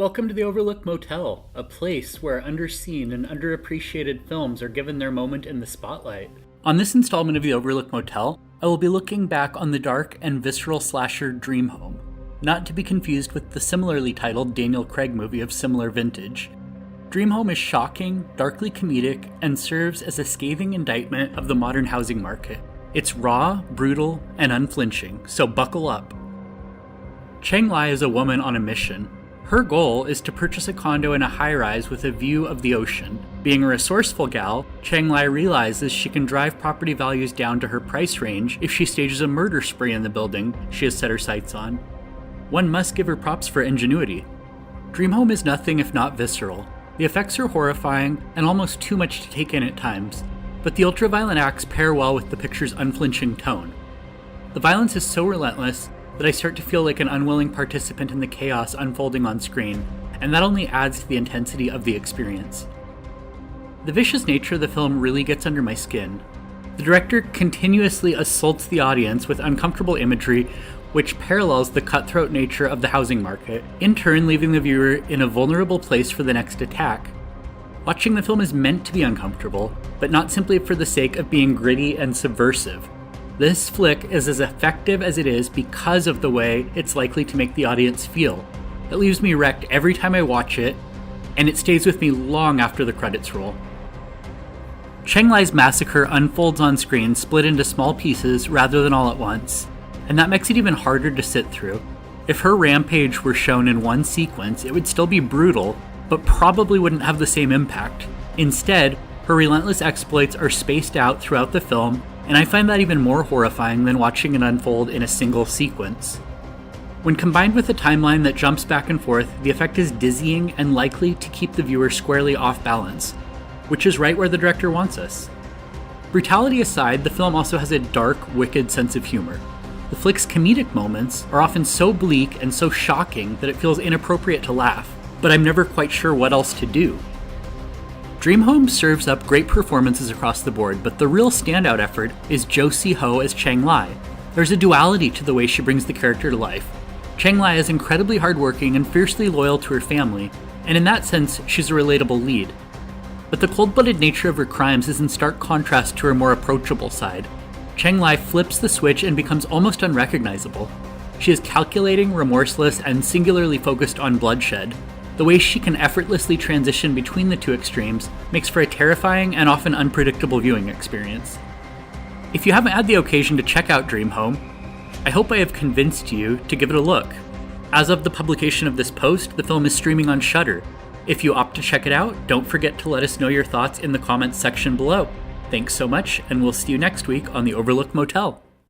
Welcome to the Overlooked Motel, a place where underseen and underappreciated films are given their moment in the spotlight. On this installment of the Overlooked Motel, I will be looking back on the dark and visceral slasher Dream Home, not to be confused with the similarly titled Daniel Craig movie of similar vintage. Dream Home is shocking, darkly comedic, and serves as a scathing indictment of the modern housing market. It's raw, brutal, and unflinching, so buckle up. Chang Lai is a woman on a mission. Her goal is to purchase a condo in a high-rise with a view of the ocean. Being a resourceful gal, Chang Lai realizes she can drive property values down to her price range if she stages a murder spree in the building she has set her sights on. One must give her props for ingenuity. Dream Home is nothing if not visceral. The effects are horrifying and almost too much to take in at times, but the ultra-violent acts pair well with the picture's unflinching tone. The violence is so relentless that I start to feel like an unwilling participant in the chaos unfolding on screen, and that only adds to the intensity of the experience. The vicious nature of the film really gets under my skin. The director continuously assaults the audience with uncomfortable imagery which parallels the cutthroat nature of the housing market, in turn leaving the viewer in a vulnerable place for the next attack. Watching the film is meant to be uncomfortable, but not simply for the sake of being gritty and subversive. This flick is as effective as it is because of the way it's likely to make the audience feel. It leaves me wrecked every time I watch it, and it stays with me long after the credits roll. Chang Lai's massacre unfolds on screen split into small pieces rather than all at once, and that makes it even harder to sit through. If her rampage were shown in one sequence, it would still be brutal, but probably wouldn't have the same impact. Instead, her relentless exploits are spaced out throughout the film, and I find that even more horrifying than watching it unfold in a single sequence. When combined with a timeline that jumps back and forth, the effect is dizzying and likely to keep the viewer squarely off balance, which is right where the director wants us. Brutality aside, the film also has a dark, wicked sense of humor. The flick's comedic moments are often so bleak and so shocking that it feels inappropriate to laugh, but I'm never quite sure what else to do. Dream Home serves up great performances across the board, but the real standout effort is Josie Ho as Chang Lai. There's a duality to the way she brings the character to life. Chang Lai is incredibly hardworking and fiercely loyal to her family, and in that sense, she's a relatable lead. But the cold-blooded nature of her crimes is in stark contrast to her more approachable side. Chang Lai flips the switch and becomes almost unrecognizable. She is calculating, remorseless, and singularly focused on bloodshed. The way she can effortlessly transition between the two extremes makes for a terrifying and often unpredictable viewing experience. If you haven't had the occasion to check out Dream Home, I hope I have convinced you to give it a look. As of the publication of this post, the film is streaming on Shudder. If you opt to check it out, don't forget to let us know your thoughts in the comments section below. Thanks so much, and we'll see you next week on the Overlooked Motel.